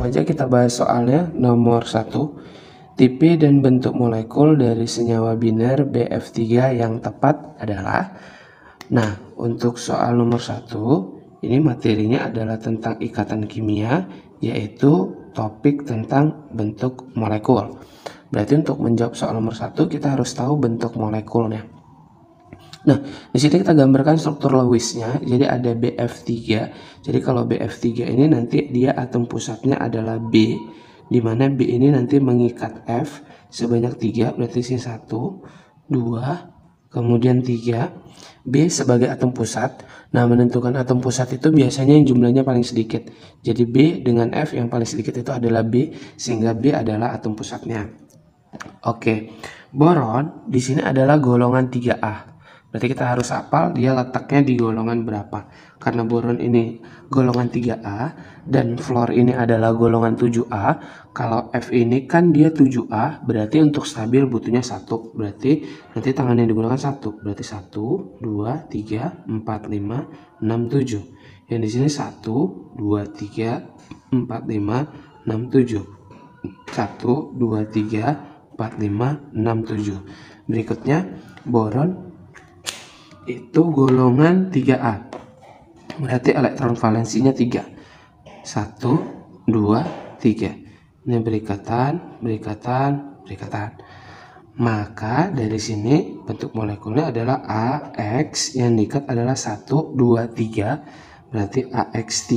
Langsung aja kita bahas soalnya. Nomor 1, tipe dan bentuk molekul dari senyawa biner BF3 yang tepat adalah. Nah, untuk soal nomor 1, ini materinya adalah tentang ikatan kimia, yaitu topik tentang bentuk molekul. Berarti untuk menjawab soal nomor 1 kita harus tahu bentuk molekulnya. Nah, di sini kita gambarkan struktur Lewisnya. Jadi ada BF3. Jadi kalau BF3 ini nanti dia atom pusatnya adalah B, di mana B ini nanti mengikat F sebanyak 3, berarti sini 1, 2, kemudian 3. B sebagai atom pusat. Nah, menentukan atom pusat itu biasanya yang jumlahnya paling sedikit. Jadi B dengan F yang paling sedikit itu adalah B, sehingga B adalah atom pusatnya. Oke, boron di sini adalah golongan 3A. Berarti kita harus hafal dia letaknya di golongan berapa. Karena boron ini golongan 3A dan fluor ini adalah golongan 7A. Kalau F ini kan dia 7A, berarti untuk stabil butuhnya 1. Berarti nanti tangan yang digunakan 1. Berarti 1, 2, 3, 4, 5, 6, 7. Yang di sini 1, 2, 3, 4, 5, 6, 7. 1, 2, 3, 4, 5, 6, 7. Berikutnya boron itu golongan 3A. Berarti elektron valensinya 3. 1, 2, 3. Ini berikatan. Maka dari sini bentuk molekulnya adalah AX, yang diikat adalah 1, 2, 3. Berarti AX3,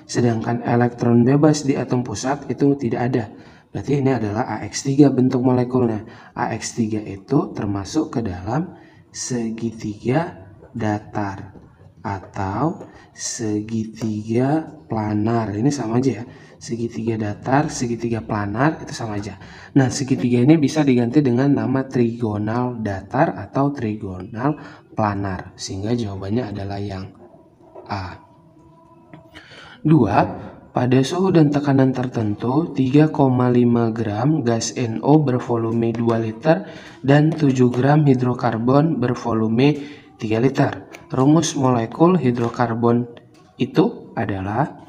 sedangkan elektron bebas di atom pusat itu tidak ada. Berarti ini adalah AX3 bentuk molekulnya. AX3 itu termasuk ke dalam segitiga datar atau segitiga planar. Ini sama aja ya. Segitiga datar, segitiga planar itu sama aja. Nah, segitiga ini bisa diganti dengan nama trigonal datar atau trigonal planar, sehingga jawabannya adalah yang A. 2. Pada suhu dan tekanan tertentu, 3,5 gram gas NO bervolume 2 liter dan 7 gram hidrokarbon bervolume 3 liter. Rumus molekul hidrokarbon itu adalah.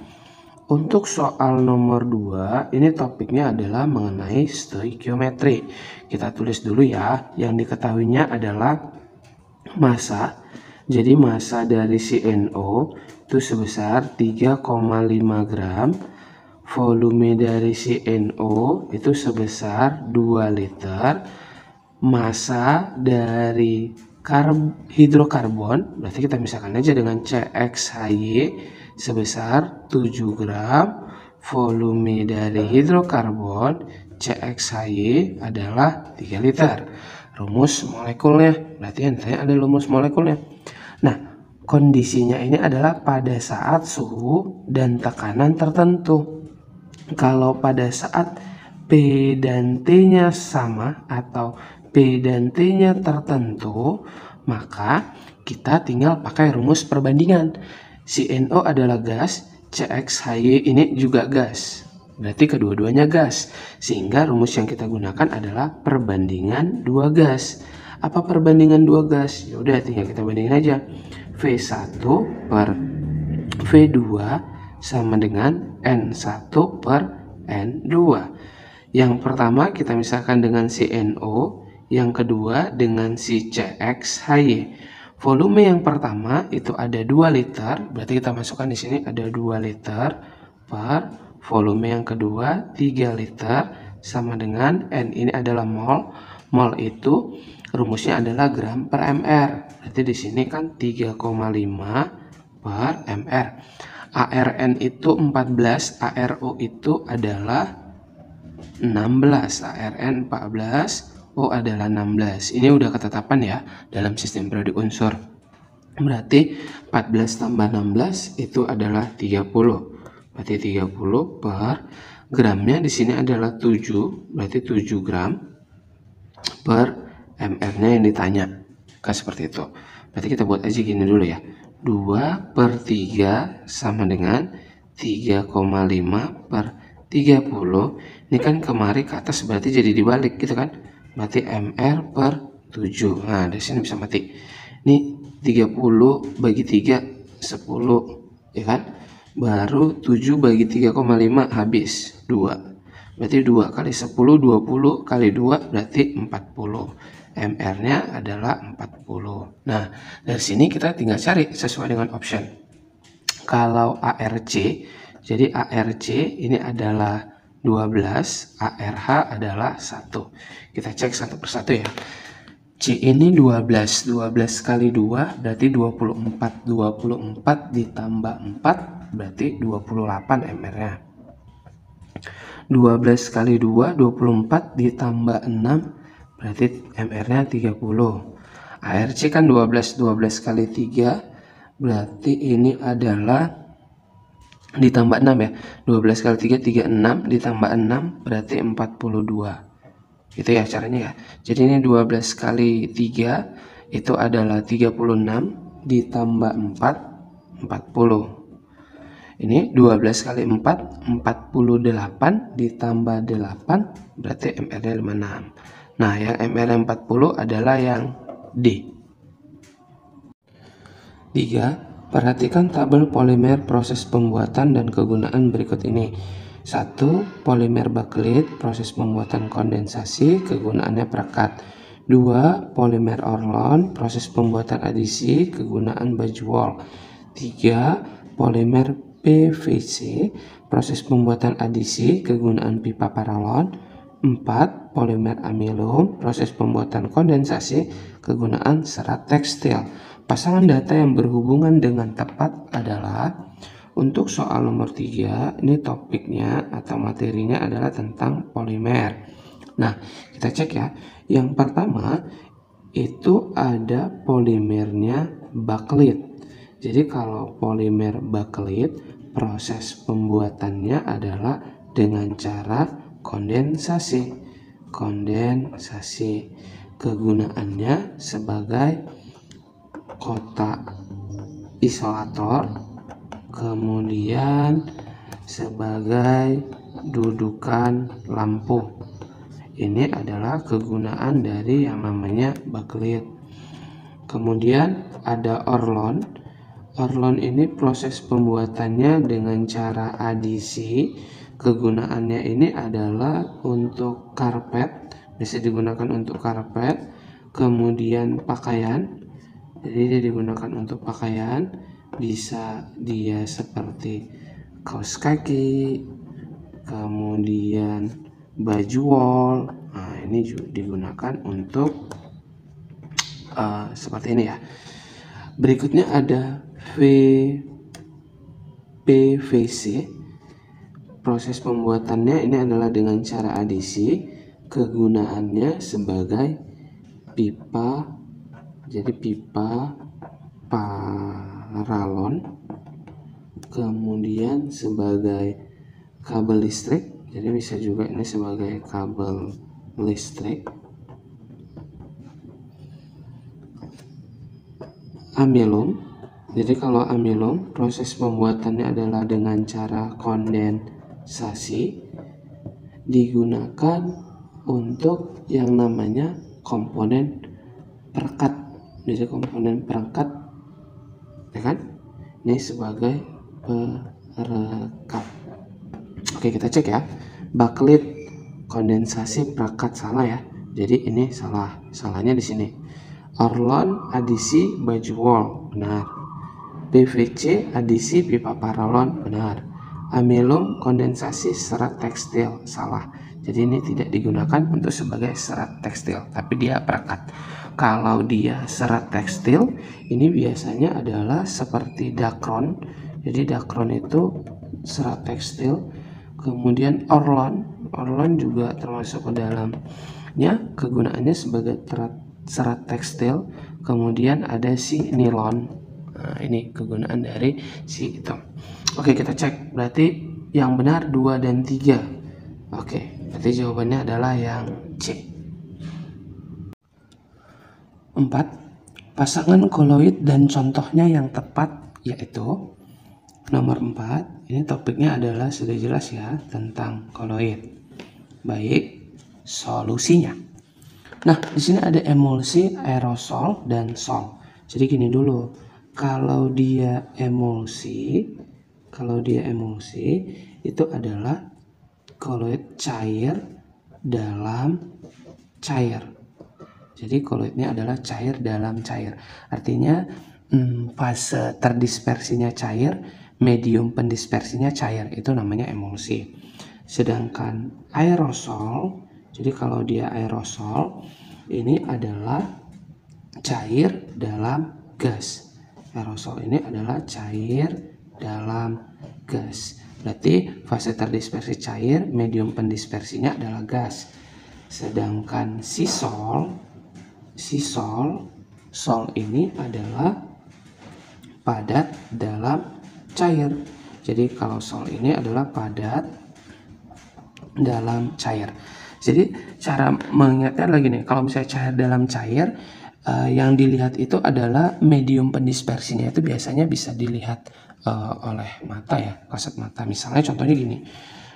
Untuk soal nomor 2, ini topiknya adalah mengenai stoikiometri. Kita tulis dulu ya, yang diketahuinya adalah massa. Jadi massa dari si NO itu sebesar 3,5 gram, volume dari si NO itu sebesar 2 liter, massa dari hidrokarbon, berarti kita misalkan aja dengan CXHY sebesar 7 gram, volume dari hidrokarbon CXHY adalah 3 liter. Rumus molekulnya, berarti yang ditanya ada rumus molekulnya. Nah, kondisinya ini adalah pada saat suhu dan tekanan tertentu. Kalau pada saat P dan T-nya sama atau P dan T-nya tertentu, maka kita tinggal pakai rumus perbandingan. Si NO adalah gas, CXHY ini juga gas. Berarti kedua-duanya gas. Sehingga rumus yang kita gunakan adalah perbandingan dua gas. Apa perbandingan dua gas? Ya udah, tinggal kita bandingin aja. V1 per V2 sama dengan N1 per N2. Yang pertama kita misalkan dengan si NO, yang kedua dengan si CXHY. Volume yang pertama itu ada 2 liter, berarti kita masukkan di sini ada 2 liter per volume yang kedua 3 liter sama dengan N ini adalah mol. Mol itu rumusnya adalah gram per mr. Berarti di sini kan 3,5 per mr. ARN itu 14, ARO itu adalah 16, ARN 14, O adalah 16. Ini udah ketetapan ya dalam sistem periodik unsur. Berarti 14 tambah 16 itu adalah 30. Berarti 30 per gramnya di sini adalah 7. Berarti 7 gram per mr-nya yang ditanya. Kan seperti itu. Berarti kita buat aja gini dulu ya. 2 per 3 sama dengan 3,5 per 30. Ini kan kemari ke atas berarti jadi dibalik gitu kan. Berarti mr per 7. Nah, dari sini bisa mati. Ini 30 bagi 3, 10. Ya kan? baru 7 bagi 3,5 habis 2. Berarti 2 kali 10, 20 kali 2 berarti 40. MR-nya adalah 40. Nah, dari sini kita tinggal cari sesuai dengan option. Kalau ARC, jadi ARC ini adalah 12, ARH adalah 1. Kita cek satu persatu ya. C ini 12, 12 kali 2 berarti 24, 24 ditambah 4 berarti 28 MR-nya. 12 kali 2, 24 ditambah 6 berarti MR-nya 30. ARC kan 12, 12 kali 3 berarti ini adalah ditambah 6 ya. 12 kali 3, 36 ditambah 6 berarti 42. Gitu ya caranya ya. Jadi ini 12 kali 3 itu adalah 36 ditambah 4, 40. Ini 12 kali 4, 48 ditambah 8 berarti MR-nya 56. Nah, yang MR 40 adalah yang D. 3. Perhatikan tabel polimer proses pembuatan dan kegunaan berikut ini. 1. Polimer bakelit, proses pembuatan kondensasi, kegunaannya perekat. 2. Polimer orlon, proses pembuatan adisi, kegunaan baju wol. 3. Polimer PVC, proses pembuatan adisi, kegunaan pipa paralon. 4. Polimer amilum, proses pembuatan kondensasi, kegunaan serat tekstil. Pasangan data yang berhubungan dengan tepat adalah untuk soal nomor 3, ini topiknya atau materinya adalah tentang polimer. Nah, kita cek ya. Yang pertama itu ada polimernya bakelit. Jadi kalau polimer bakelit, proses pembuatannya adalah dengan cara kondensasi. Kondensasi kegunaannya sebagai kotak isolator, kemudian sebagai dudukan lampu. Ini adalah kegunaan dari yang namanya bakelit. Kemudian ada orlon. Orlon ini proses pembuatannya dengan cara adisi. Kegunaannya ini adalah untuk karpet, bisa digunakan untuk karpet. Kemudian pakaian, jadi dia digunakan untuk pakaian. Bisa dia seperti kaos kaki, kemudian baju wol. Nah, ini juga digunakan untuk seperti ini ya. Berikutnya ada PVC. Proses pembuatannya ini adalah dengan cara adisi. Kegunaannya sebagai pipa, jadi pipa paralon, kemudian sebagai kabel listrik, jadi bisa juga ini sebagai kabel listrik. Amilum, jadi kalau amilum proses pembuatannya adalah dengan cara kondensasi, digunakan untuk yang namanya komponen perekat. Jadi komponen perekat, ya kan? Ini sebagai perekat. Oke, kita cek ya. Bakelit, kondensasi, perekat, salah ya. Jadi ini salah. Salahnya di sini. Orlon, adisi, baju wol, benar. PVC, adisi, pipa paralon, benar. Amilum, kondensasi, serat tekstil, salah. Jadi ini tidak digunakan untuk sebagai serat tekstil, tapi dia perekat. Kalau dia serat tekstil, ini biasanya adalah seperti dakron. Jadi dakron itu serat tekstil. Kemudian orlon juga termasuk ke dalamnya, kegunaannya sebagai serat tekstil. Kemudian ada si nilon. Nah, ini kegunaan dari si itu. Oke, kita cek. Berarti yang benar 2 dan 3. Oke, berarti jawabannya adalah yang C. 4. Pasangan koloid dan contohnya yang tepat yaitu nomor 4. Ini topiknya adalah sudah jelas ya tentang koloid. Baik, solusinya. Nah, di sini ada emulsi, aerosol, dan sol. Jadi gini dulu, kalau dia emulsi Kalau dia emulsi itu adalah koloid cair dalam cair. Jadi koloidnya adalah cair dalam cair. Artinya fase terdispersinya cair, medium pendispersinya cair, itu namanya emulsi. Sedangkan aerosol, jadi kalau dia aerosol ini adalah cair dalam gas. Aerosol ini adalah cair dalam gas. Berarti fase terdispersi cair, medium pendispersinya adalah gas. Sedangkan sol ini adalah padat dalam cair. Jadi kalau sol ini adalah padat dalam cair. Jadi cara mengingatnya lagi nih, kalau misalnya cair dalam cair, yang dilihat itu adalah medium pendispersinya, itu biasanya bisa dilihat oleh mata ya, kasat mata. Misalnya contohnya gini,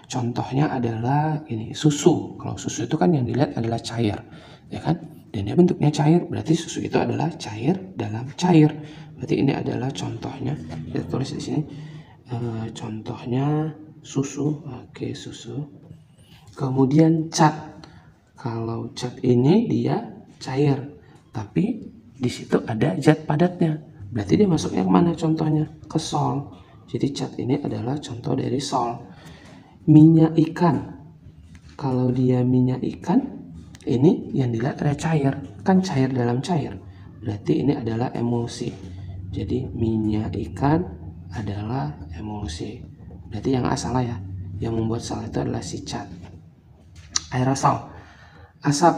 contohnya adalah ini susu. Kalau susu itu kan yang dilihat adalah cair, ya kan? Dan dia bentuknya cair, berarti susu itu adalah cair dalam cair. Berarti ini adalah contohnya. Kita tulis di sini, contohnya susu. Oke, susu. Kemudian cat. Kalau cat ini dia cair, tapi di situ ada zat padatnya. Berarti dia masuknya kemana contohnya? Ke sol. Jadi cat ini adalah contoh dari sol. Minyak ikan. Kalau dia minyak ikan, ini yang dilihat ada cair. Kan cair dalam cair. Berarti ini adalah emulsi. Jadi minyak ikan adalah emulsi. Berarti yang salah ya. Yang membuat salah itu adalah si cat. Aerosol, asap.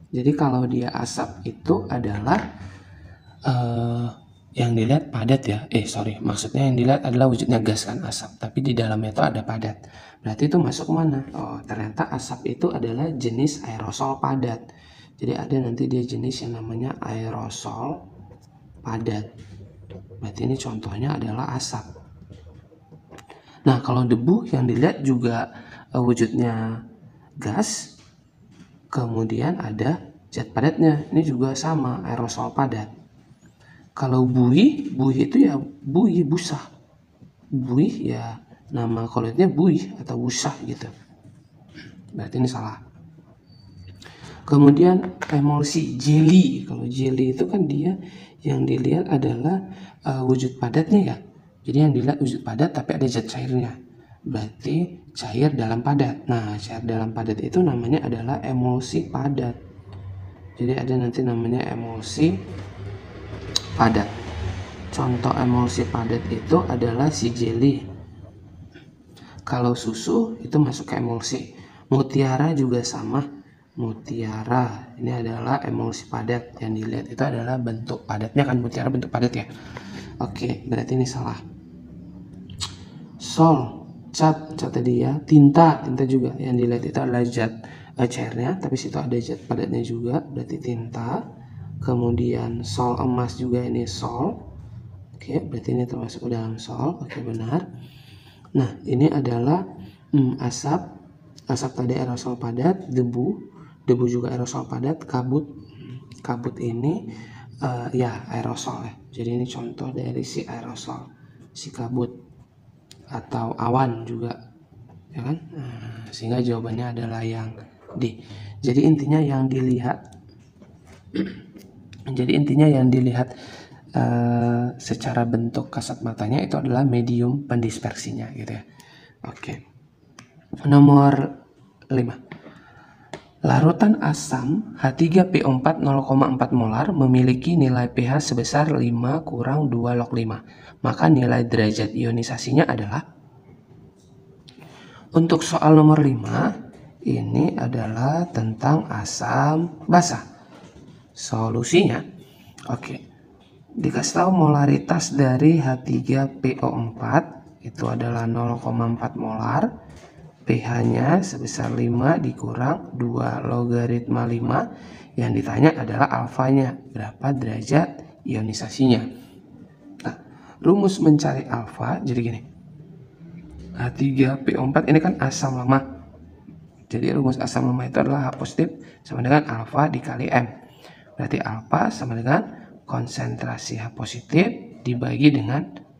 Jadi kalau dia asap itu adalah yang dilihat padat ya. Maksudnya yang dilihat adalah wujudnya gas kan, asap. Tapi di dalamnya itu ada padat. Berarti itu masuk mana? Oh, ternyata asap itu adalah jenis aerosol padat. Jadi ada nanti dia jenis yang namanya aerosol padat. Berarti ini contohnya adalah asap. Nah, kalau debu yang dilihat juga wujudnya gas, kemudian ada zat padatnya. Ini juga sama, aerosol padat. Kalau buih itu ya buih, busa. Buih ya nama koloidnya buih atau busa gitu. Berarti ini salah. Kemudian emulsi, jelly. Kalau jelly itu kan dia yang dilihat adalah wujud padatnya ya. Jadi yang dilihat wujud padat tapi ada zat cairnya. Berarti cair dalam padat. Nah, cair dalam padat itu namanya adalah emulsi padat. Jadi ada nanti namanya emulsi padat. Contoh emulsi padat itu adalah si jelly. Kalau susu itu masuk ke emulsi. Mutiara juga sama. Mutiara ini adalah emulsi padat. Yang dilihat itu adalah bentuk padatnya kan, mutiara bentuk padat ya. Oke, berarti ini salah. Sol, cat tadi ya, tinta juga yang dilihat itu adalah zat cairnya, tapi situ ada zat padatnya juga, berarti tinta. Kemudian sol emas juga, ini sol. Oke, berarti ini termasuk ke dalam sol. Oke, benar. Nah, ini adalah asap tadi aerosol padat, debu juga aerosol padat, kabut ini ya aerosol ya. Jadi ini contoh dari si aerosol, si kabut atau awan juga, ya kan? Sehingga jawabannya adalah yang D. Jadi intinya yang dilihat secara bentuk kasat matanya itu adalah medium pendispersinya gitu ya. Oke. Nomor 5. Larutan asam H3PO4 0,4 molar memiliki nilai pH sebesar 5 kurang 2 log 5. Maka nilai derajat ionisasinya adalah. Untuk soal nomor 5, ini adalah tentang asam basa. Solusinya, oke. Dikasih tahu molaritas dari H3PO4 itu adalah 0,4 molar. pH-nya sebesar 5 dikurang 2 logaritma 5. Yang ditanya adalah alfanya, berapa derajat ionisasinya. Nah, rumus mencari alfa jadi gini. H3PO4 ini kan asam lemah. Jadi rumus asam lemah itu adalah H positif sama dengan alfa dikali M. Berarti alfa sama dengan konsentrasi H positif dibagi dengan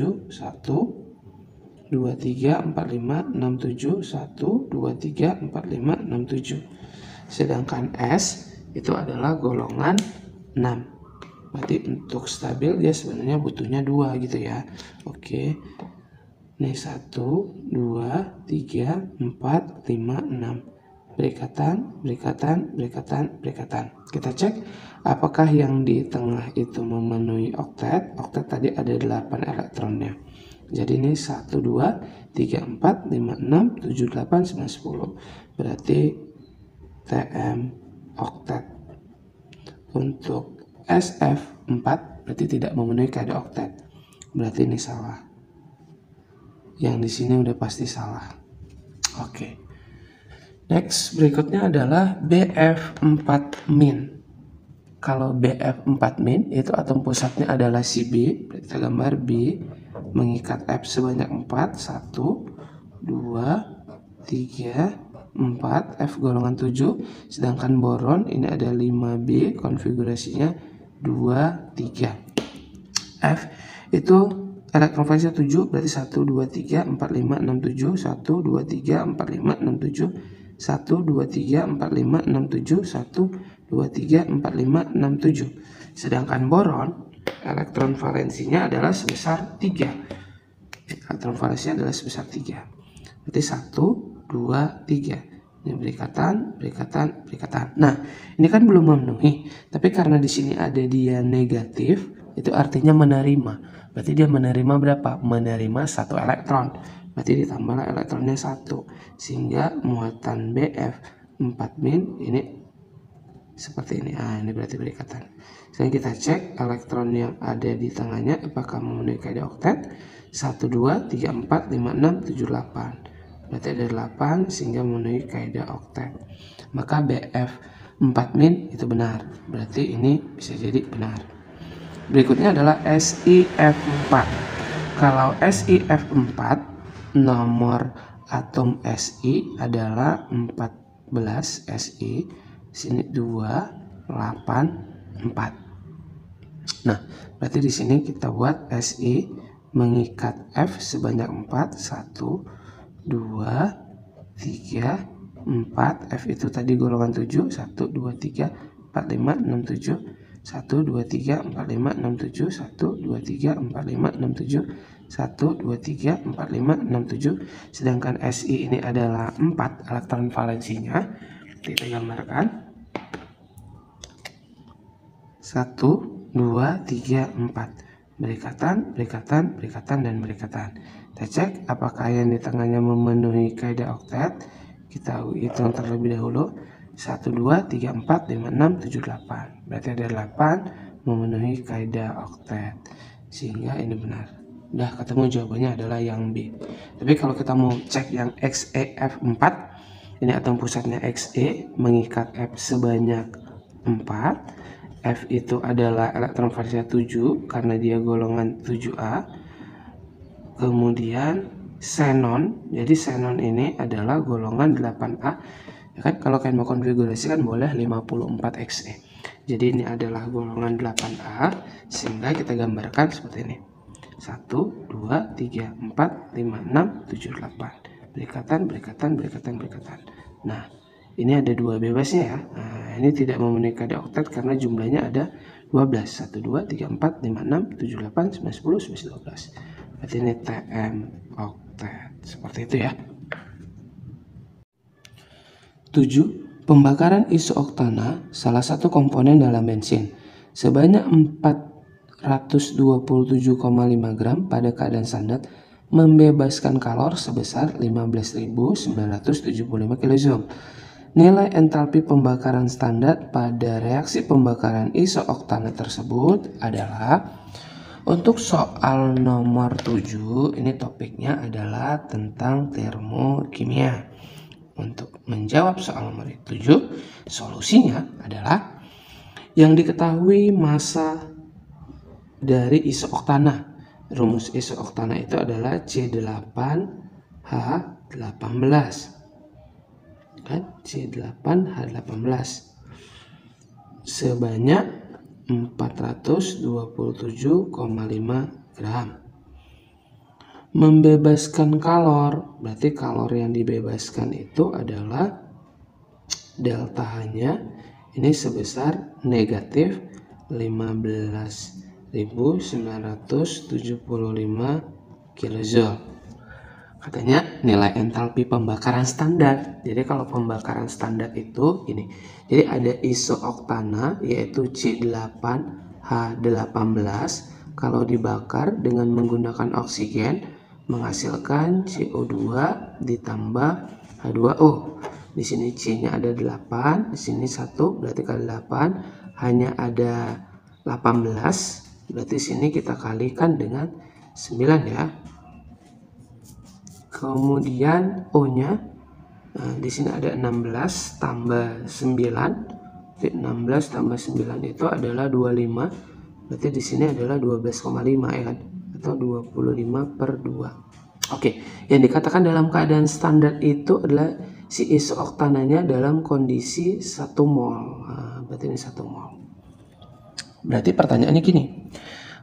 7, 1, 2, 3, 4, 5, 6, 7, 1, 2, 3, 4, 5, 6, 7. Sedangkan S itu adalah golongan 6. Berarti untuk stabil dia sebenarnya butuhnya 2 gitu ya. Oke. Nih 1, 2, 3, 4, 5, 6. Berikatan, berikatan, berikatan, berikatan. Kita cek apakah yang di tengah itu memenuhi oktet. Oktet tadi ada 8 elektronnya. Jadi ini 1, 2, 3, 4, 5, 6, 7, 8, 9, 10. Berarti TM oktet. Untuk SF4 berarti tidak memenuhi kode oktet. Berarti ini salah. Yang di sini udah pasti salah. Oke. Next, berikutnya adalah BF4 min. Kalau BF4 min itu atom pusatnya adalah si B. Kita gambar B mengikat F sebanyak 4. 1, 2, 3, 4. F golongan 7. Sedangkan boron ini ada 5B. Konfigurasinya 2, 3. F itu elektron valensnya 7, berarti 1, 2, 3, 4, 5, 6, 7. 1, 2, 3, 4, 5, 6, 7. 1, 2, 3, 4, 5, 6, 7. 1, 2, 3, 4, 5, 6, 7. Sedangkan boron elektron valensinya adalah sebesar 3. Elektron valensinya adalah sebesar 3. Berarti 1, 2, 3. Ini berikatan, berikatan, berikatan. Nah, ini kan belum memenuhi, tapi karena di sini ada dia negatif, itu artinya menerima. Berarti dia menerima berapa? Menerima 1 elektron. Berarti ditambahlah elektronnya 1. Sehingga muatan Bf 4-min ini seperti ini. Nah, ini berarti berikatan. Sekarang kita cek elektron yang ada di tengahnya apakah memenuhi kaidah oktet. 1, 2, 3, 4, 5, 6, 7, 8. Berarti ada 8 sehingga memenuhi kaidah oktet. Maka Bf 4-min itu benar. Berarti ini bisa jadi benar. Berikutnya adalah SiF4. Kalau SiF4, nomor atom Si adalah 14 Si. Sini 2, 8, 4. Nah, berarti di sini kita buat Si mengikat F sebanyak 4. 1, 2, 3, 4. F itu tadi golongan 7. 1, 2, 3, 4, 5, 6, 7. 1, 2, 3, 4, 5, 6, 7. 1, 2, 3, 4, 5, 6, 7. 1, 2, 3, 4, 5, 6, 7. Sedangkan Si ini adalah 4 elektron valensinya. Kita gambarkan. 1, 2, 3, 4. Berikatan, berikatan, berikatan, dan berikatan. Kita cek apakah yang di tengahnya memenuhi kaidah oktet. Kita hitung terlebih dahulu. 1, 2, 3, 4, 5, 6, 7, 8. Berarti ada 8 memenuhi kaidah oktet. Sehingga ini benar. Udah ketemu jawabannya adalah yang B. Tapi kalau kita mau cek yang XeF4, ini atom pusatnya Xe mengikat F sebanyak 4. F itu adalah elektron valensinya 7 karena dia golongan 7A. Kemudian xenon, jadi xenon ini adalah golongan 8A. Ya kan, kalau kalian mau konfigurasi kan boleh 54 Xe. Jadi ini adalah golongan 8A, sehingga kita gambarkan seperti ini. 1, 2, 3, 4, 5, 6, 7, 8. Berikatan, berikatan, berikatan, berikatan. Nah, ini ada 2 bebasnya ya. Nah, ini tidak memenuhi kaidah oktet karena jumlahnya ada 12. 1, 2, 3, 4, 5, 6, 7, 8, 9, 10, 11, 12. Berarti ini Tm oktet. Seperti itu ya. 7. Pembakaran isooktana salah satu komponen dalam bensin sebanyak 427,5 gram pada keadaan standar membebaskan kalor sebesar 15.975 kJ. Nilai entalpi pembakaran standar pada reaksi pembakaran isooktana tersebut adalah, untuk soal nomor 7, ini topiknya adalah tentang termokimia. Untuk menjawab soal nomor 7, solusinya adalah yang diketahui massa dari isooktana. Rumus isooktana itu adalah C8H18. Kan? C8H18 sebanyak 427,5 gram. Membebaskan kalor, berarti kalor yang dibebaskan itu adalah delta H-nya ini sebesar negatif 15.975 kJ. Katanya nilai entalpi pembakaran standar. Jadi kalau pembakaran standar itu ini. Jadi ada isooktana yaitu C8H18. Kalau dibakar dengan menggunakan oksigen menghasilkan CO2 ditambah H2O. Di sini C-nya ada 8, di sini 1, berarti kali 8, hanya ada 18. Berarti sini kita kalikan dengan 9 ya. Kemudian O-nya, di sini ada 16 tambah 9. 16 tambah 9 itu adalah 25. Berarti di sini adalah 12,5 ya kan? Atau 25/2. Oke, yang dikatakan dalam keadaan standar itu adalah si isooktananya dalam kondisi 1 mol. Nah, berarti ini 1 mol. Berarti pertanyaannya gini.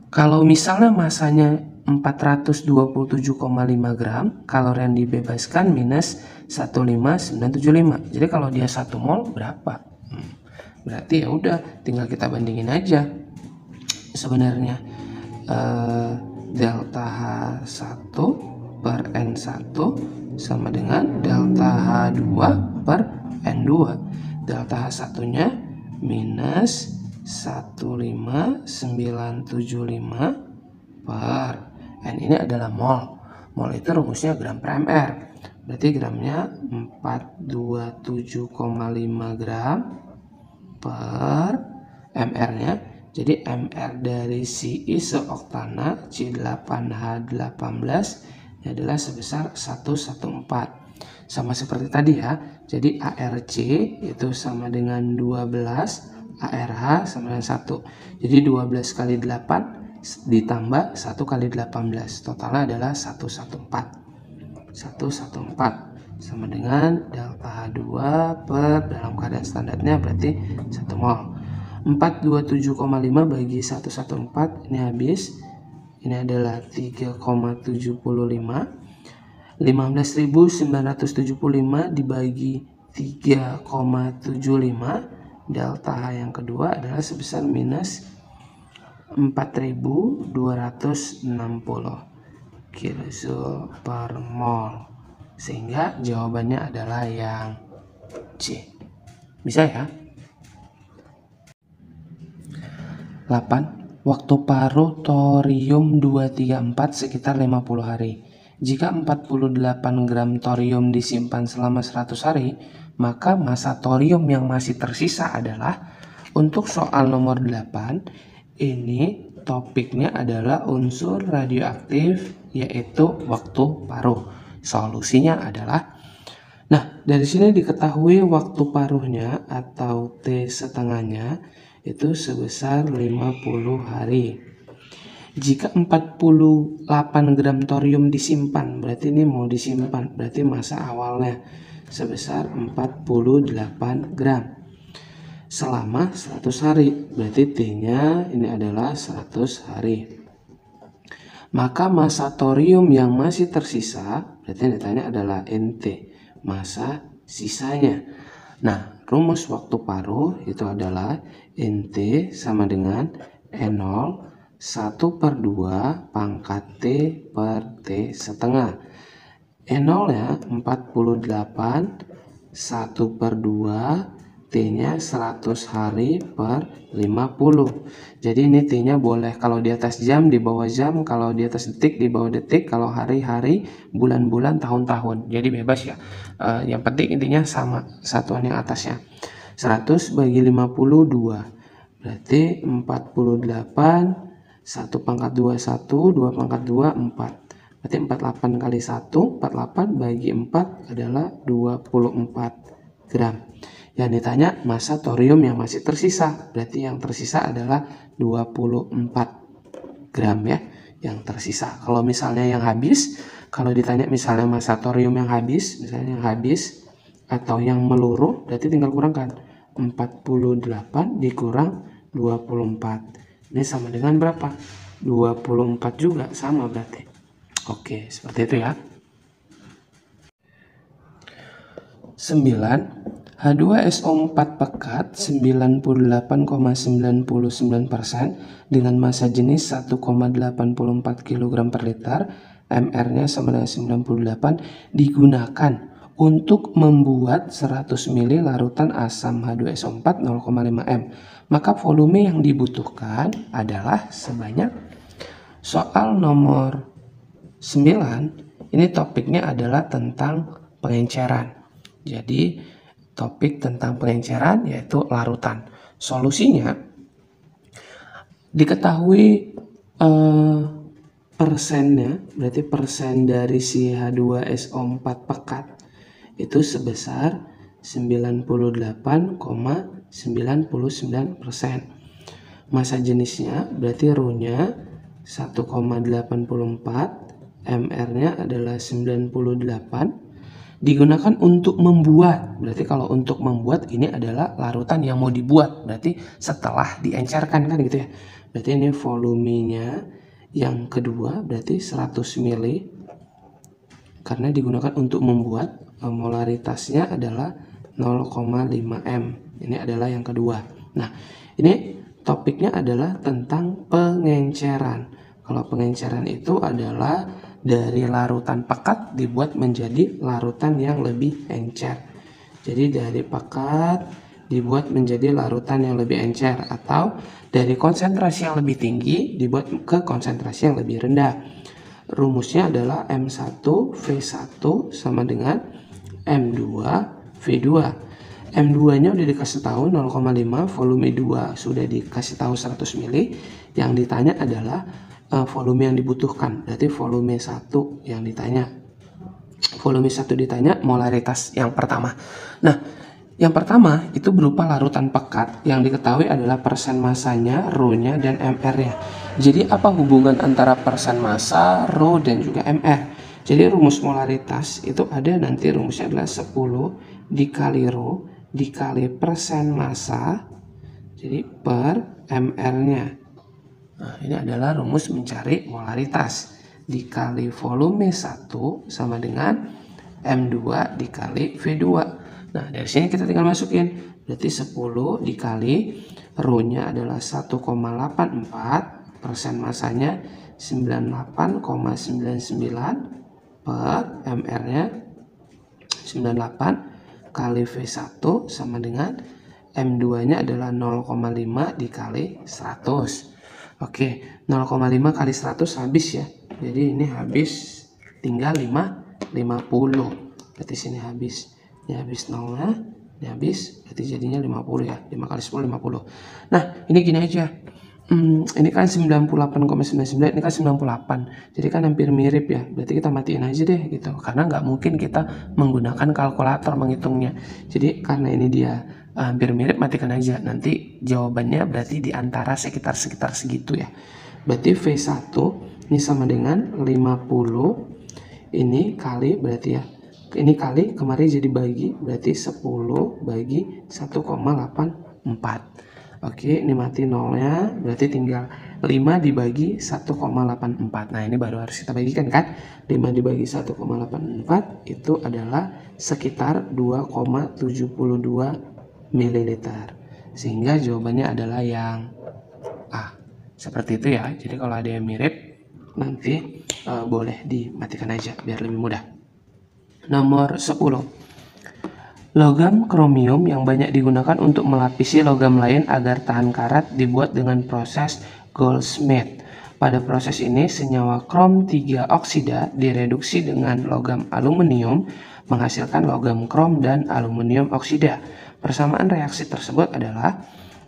Kalau misalnya masanya 427,5 gram, kalori yang dibebaskan minus 15975. Jadi kalau dia 1 mol berapa? Berarti ya udah tinggal kita bandingin aja. sebenarnya delta H1 per N1 sama dengan delta H2 per N2. Delta H1 nya minus 15975 per N ini adalah mol. Mol itu rumusnya gram per mr. Berarti gramnya 427,5 gram per mr nya. Jadi mr dari Si seoktana C8H18 ini adalah sebesar 114. Sama seperti tadi ya. Jadi ARC itu sama dengan 12, ARH sama dengan 1. Jadi 12 kali 8 ditambah 1 kali 18. Totalnya adalah 114. 114 sama dengan delta H2 per dalam keadaan standarnya berarti 1 mol. 427,5 bagi 114 ini habis. Ini adalah 3,75. 15.975 dibagi 3,75, delta H yang kedua adalah sebesar minus 4.260 kilojoule per mol, sehingga jawabannya adalah yang C. Bisa ya? 8. Waktu paruh thorium 234 sekitar 50 hari. Jika 48 gram thorium disimpan selama 100 hari, maka massa thorium yang masih tersisa adalah, untuk soal nomor 8, ini topiknya adalah unsur radioaktif yaitu waktu paruh. Solusinya adalah, nah dari sini diketahui waktu paruhnya atau T setengahnya itu sebesar 50 hari. Jika 48 gram thorium disimpan, berarti ini mau disimpan, berarti massa awalnya sebesar 48 gram. Selama 100 hari, berarti T-nya ini adalah 100 hari. Maka massa thorium yang masih tersisa, berarti yang ditanya adalah NT, massa sisanya. Nah, rumus waktu paruh itu adalah NT sama dengan N0 1/2 pangkat T per T setengah. N0 nya 48, 1/2, T-nya 100 hari per 50. Jadi ini T-nya boleh kalau di atas jam, di bawah jam, kalau di atas detik, di bawah detik, kalau hari-hari, bulan-bulan, tahun-tahun. Jadi bebas ya. Yang penting intinya sama satuan yang atasnya. 100 bagi 52. Berarti 48, 1/2 1, 2/2 4. Berarti 48 kali 1, 48 bagi 4 adalah 24 gram. Yang ditanya massa thorium yang masih tersisa. Berarti yang tersisa adalah 24 gram ya, yang tersisa. Kalau misalnya yang habis, kalau ditanya misalnya massa thorium yang habis, misalnya yang habis atau yang meluruh, berarti tinggal kurangkan 48 dikurang 24. Ini sama dengan berapa? 24 juga, sama berarti. Oke, seperti itu ya. 9. H2SO4 pekat 98,99% dengan massa jenis 1,84 kg per liter, MR-nya sama dengan 98, digunakan untuk membuat 100 ml larutan asam H2SO4 0,5 m. Maka volume yang dibutuhkan adalah sebanyak, soal nomor 9, ini topiknya adalah tentang pengenceran. Jadi topik tentang pengenceran yaitu larutan. Solusinya diketahui persennya, berarti persen dari si H2SO4 pekat itu sebesar 98,99%. Massa jenisnya berarti ρ-nya 1,84, MR-nya adalah 98, digunakan untuk membuat. Berarti kalau untuk membuat ini adalah larutan yang mau dibuat, berarti setelah diencerkan kan gitu ya. Berarti ini volumenya yang kedua berarti 100 ml karena digunakan untuk membuat. Molaritasnya adalah 0,5 m. Ini adalah yang kedua. Nah, ini topiknya adalah tentang pengenceran. Kalau pengenceran itu adalah dari larutan pekat dibuat menjadi larutan yang lebih encer. Jadi dari pekat dibuat menjadi larutan yang lebih encer, atau dari konsentrasi yang lebih tinggi dibuat ke konsentrasi yang lebih rendah. Rumusnya adalah M1V1 sama dengan M2V2. M2-nya udah dikasih tahu 0,5, volume 2 sudah dikasih tahu 100 mili. Yang ditanya adalah volume yang dibutuhkan, berarti volume 1 yang ditanya. Volume 1 ditanya, molaritas yang pertama. Nah, yang pertama itu berupa larutan pekat, yang diketahui adalah persen masanya, rho-nya, dan mr-nya. Jadi apa hubungan antara persen massa, rho, dan juga mr? Jadi rumus molaritas itu ada, nanti rumusnya adalah 10 dikali rho dikali persen massa, jadi per mr-nya. Nah, ini adalah rumus mencari molaritas. Dikali volume 1 sama dengan M2 dikali V2. Nah, dari sini kita tinggal masukin. Berarti 10 dikali rho-nya adalah 1,84, persen masanya 98,99 per mr-nya 98 kali V1 sama dengan M2-nya adalah 0,5 dikali 100. Oke, 0,5 kali 100 habis ya. Jadi ini habis tinggal 50. Berarti sini habis. Ini habis 0, ini habis, berarti jadinya 50 ya. 5 kali 10 50. Nah, ini gini aja. Ini kan 98,99, ini kan 98. Jadi kan hampir mirip ya. Berarti kita matiin aja deh gitu. Karena nggak mungkin kita menggunakan kalkulator menghitungnya. Jadi karena ini dia hampir mirip, matikan aja. Nanti jawabannya berarti di antara sekitar segitu ya. Berarti V1 ini sama dengan 50. Ini kali berarti ya. Ini kali kemarin jadi bagi, berarti 10 bagi 1,84. Oke, ini mati nolnya, berarti tinggal 5 dibagi 1,84. Nah, ini baru harus kita bagikan kan. 5 dibagi 1,84 itu adalah sekitar 2,72 ml. Sehingga jawabannya adalah yang A. Seperti itu ya. Jadi kalau ada yang mirip, nanti boleh dimatikan aja biar lebih mudah. Nomor 10. Logam kromium yang banyak digunakan untuk melapisi logam lain agar tahan karat dibuat dengan proses Goldsmith. Pada proses ini senyawa krom 3 oksida direduksi dengan logam aluminium menghasilkan logam krom dan aluminium oksida. Persamaan reaksi tersebut adalah,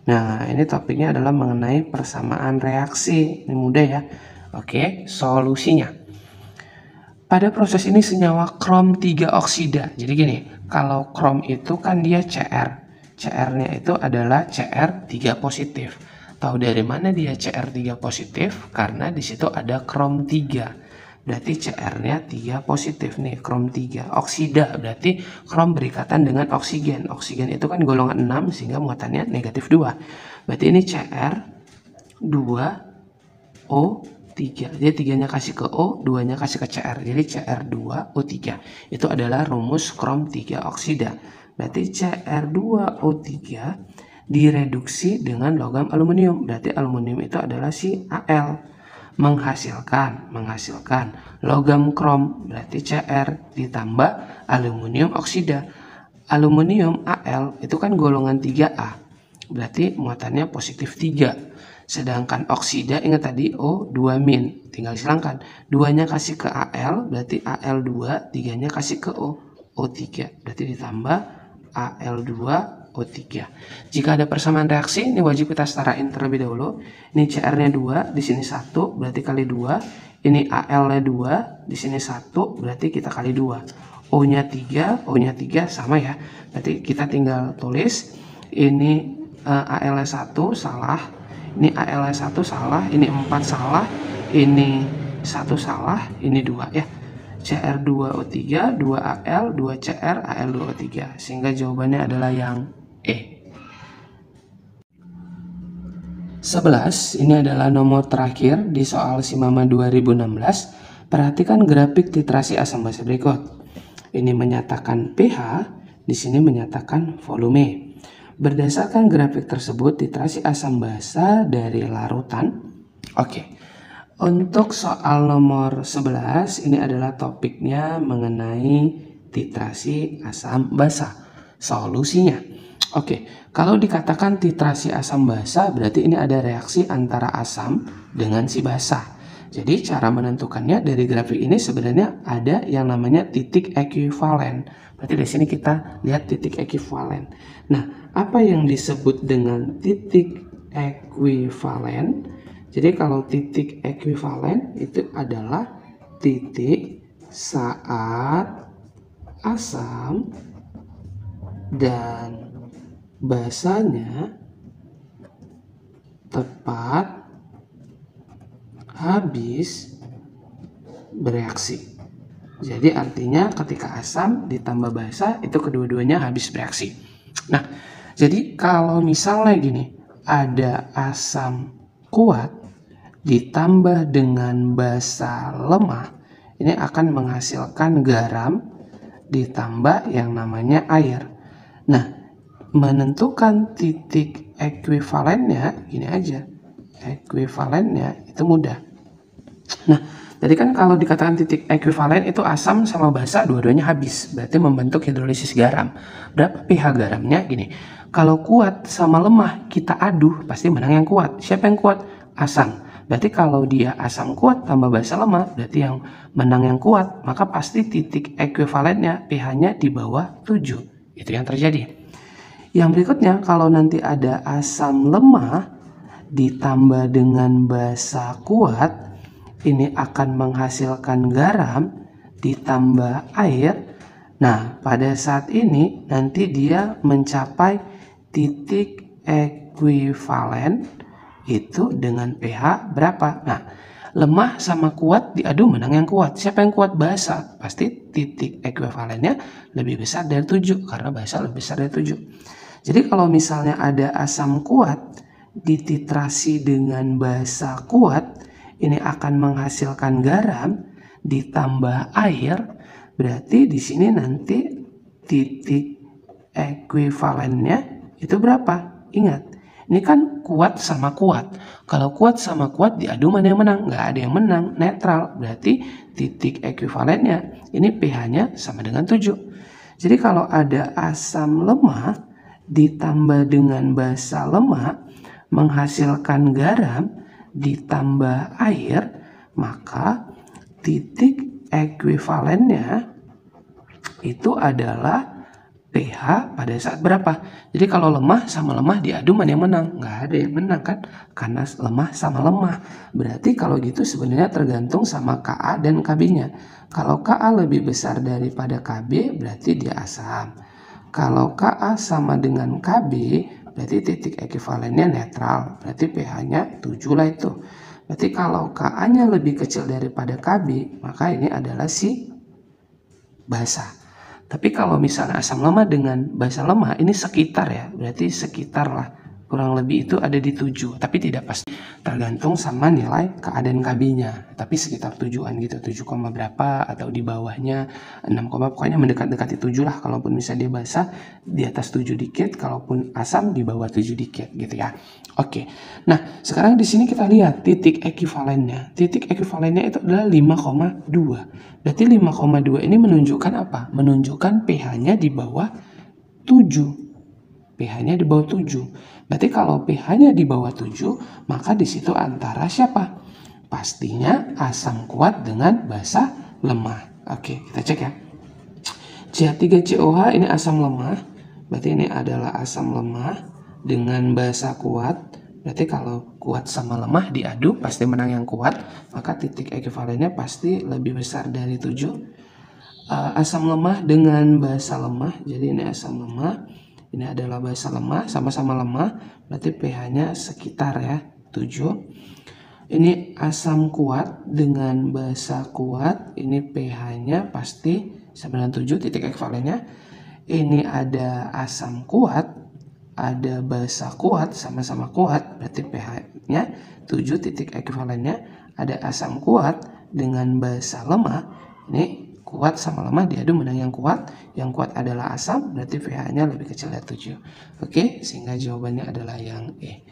nah ini topiknya adalah mengenai persamaan reaksi. Ini mudah ya. Oke, solusinya. Pada proses ini senyawa krom 3 oksida. Jadi gini, kalau krom itu kan dia Cr. Cr-nya itu adalah Cr3 positif. Tahu dari mana dia Cr3 positif? Karena di situ ada krom 3. Berarti Cr-nya 3 positif nih, krom 3. Oksida berarti krom berikatan dengan oksigen. Oksigen itu kan golongan 6 sehingga muatannya negatif 2. Berarti ini Cr2O3. Jadi 3-nya kasih ke O, 2-nya kasih ke Cr. Jadi Cr2O3. Itu adalah rumus krom 3 oksida. Berarti Cr2O3 direduksi dengan logam aluminium. Berarti aluminium itu adalah si Al. Menghasilkan logam krom. Berarti Cr ditambah aluminium oksida. Aluminium Al itu kan golongan 3A. Berarti muatannya positif 3. Sedangkan oksida ingat tadi O2 min, tinggal silangkan 2-nya kasih ke Al, berarti Al2, 3-nya kasih ke O, O3, berarti ditambah Al2O3. Jika ada persamaan reaksi, ini wajib kita setarain terlebih dahulu. Ini Cr-nya 2, di sini 1, berarti kali 2. Ini Al-nya 2, di sini 1, berarti kita kali 2. O-nya 3, O-nya 3 sama ya. Berarti kita tinggal tulis ini Al-nya 1 salah. Ini Al-nya 1 salah, ini 4 salah, ini 1 salah, ini 2 ya. Cr2O3, 2Al, 2Cr, Al2O3. Sehingga jawabannya adalah yang E. 11, ini adalah nomor terakhir di soal Simama 2016. Perhatikan grafik titrasi asam basa berikut. Ini menyatakan pH, di sini menyatakan volume. Berdasarkan grafik tersebut, titrasi asam basa dari larutan. Oke. Untuk soal nomor 11, ini adalah topiknya mengenai titrasi asam basa. Solusinya. Oke, kalau dikatakan titrasi asam basa, berarti ini ada reaksi antara asam dengan si basa. Jadi cara menentukannya dari grafik ini sebenarnya ada yang namanya titik ekuivalen. Berarti di sini kita lihat titik ekuivalen. Nah, apa yang disebut dengan titik ekuivalen? Jadi kalau titik ekuivalen itu adalah titik saat asam dan basanya tepat habis bereaksi. Jadi artinya ketika asam ditambah basa itu kedua-duanya habis bereaksi. Nah, jadi kalau misalnya gini, ada asam kuat ditambah dengan basa lemah, ini akan menghasilkan garam ditambah yang namanya air. Nah, menentukan titik ekuivalennya gini aja. Ekuivalennya itu mudah. Nah, tadi kan kalau dikatakan titik ekuivalen itu asam sama basa dua-duanya habis, berarti membentuk hidrolisis garam. Berapa pH garamnya? Gini, kalau kuat sama lemah kita adu, pasti menang yang kuat. Siapa yang kuat? Asam. Berarti kalau dia asam kuat tambah basa lemah, berarti yang menang yang kuat, maka pasti titik ekuivalennya pH-nya di bawah 7. Itu yang terjadi. Yang berikutnya, kalau nanti ada asam lemah ditambah dengan basa kuat, ini akan menghasilkan garam ditambah air. Nah, pada saat ini nanti dia mencapai titik ekuivalen itu dengan pH berapa? Nah, lemah sama kuat diadu menang yang kuat. Siapa yang kuat? Basa. Pasti titik ekuivalennya lebih besar dari 7 karena basa lebih besar dari 7. Jadi kalau misalnya ada asam kuat dititrasi dengan basa kuat, ini akan menghasilkan garam ditambah air, berarti di sini nanti titik ekuivalennya itu berapa? Ingat, ini kan kuat sama kuat. Kalau kuat sama kuat diadu mana yang menang? Nggak ada yang menang, netral. Berarti titik ekuivalennya ini pH-nya sama dengan 7. Jadi kalau ada asam lemah ditambah dengan basa lemah menghasilkan garam ditambah air, maka titik ekuivalennya itu adalah pH pada saat berapa. Jadi kalau lemah sama lemah diadu mana yang menang? Nggak ada yang menang kan, karena lemah sama lemah. Berarti kalau gitu sebenarnya tergantung sama Ka dan Kb-nya. Kalau Ka lebih besar daripada Kb berarti dia asam. Kalau Ka sama dengan Kb berarti titik ekuivalennya netral, berarti pH-nya 7 lah itu. Berarti kalau Ka-nya lebih kecil daripada Kb, maka ini adalah si basa. Tapi kalau misalnya asam lemah dengan basa lemah, ini sekitar ya, berarti sekitar lah. Kurang lebih itu ada di 7, tapi tidak pasti. Tergantung sama nilai Ka dan Kb-nya. Tapi sekitar 7-an gitu, 7, berapa atau di bawahnya 6, pokoknya mendekat-dekati 7 lah. Kalaupun misalnya dia basa di atas 7 dikit, kalaupun asam di bawah 7 dikit gitu ya. Oke. Nah, sekarang di sini kita lihat titik ekuivalennya. Titik ekuivalennya itu adalah 5,2. Berarti 5,2 ini menunjukkan apa? Menunjukkan pH-nya di bawah 7. pH-nya di bawah 7. Berarti kalau pH-nya di bawah 7, maka di situ antara siapa? Pastinya asam kuat dengan basa lemah. Oke, kita cek ya. CH3COH ini asam lemah. Berarti ini adalah asam lemah dengan basa kuat. Berarti kalau kuat sama lemah diadu pasti menang yang kuat, maka titik ekuivalennya pasti lebih besar dari 7. Asam lemah dengan basa lemah. Jadi ini asam lemah. Ini adalah basa lemah, sama-sama lemah, berarti pH-nya sekitar ya, 7. Ini asam kuat dengan basa kuat, ini pH-nya pasti sama dengan 7, titik ekuivalennya. Ini ada asam kuat, ada basa kuat, sama-sama kuat, berarti pH-nya 7, titik ekuivalennya. Ada asam kuat dengan basa lemah, ini kuat sama lemah diadu menang yang kuat. Yang kuat adalah asam, berarti pH-nya lebih kecil dari 7. Oke, sehingga jawabannya adalah yang E.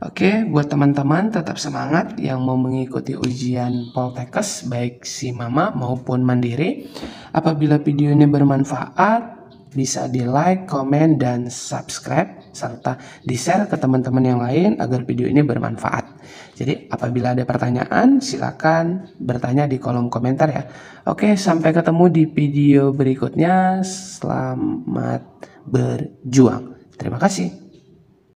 Oke, buat teman-teman tetap semangat yang mau mengikuti ujian Poltekkes baik si mama maupun mandiri. Apabila video ini bermanfaat, bisa di like, komen, dan subscribe, serta di-share ke teman-teman yang lain agar video ini bermanfaat. Jadi apabila ada pertanyaan, silakan bertanya di kolom komentar ya. Oke, sampai ketemu di video berikutnya. Selamat berjuang. Terima kasih.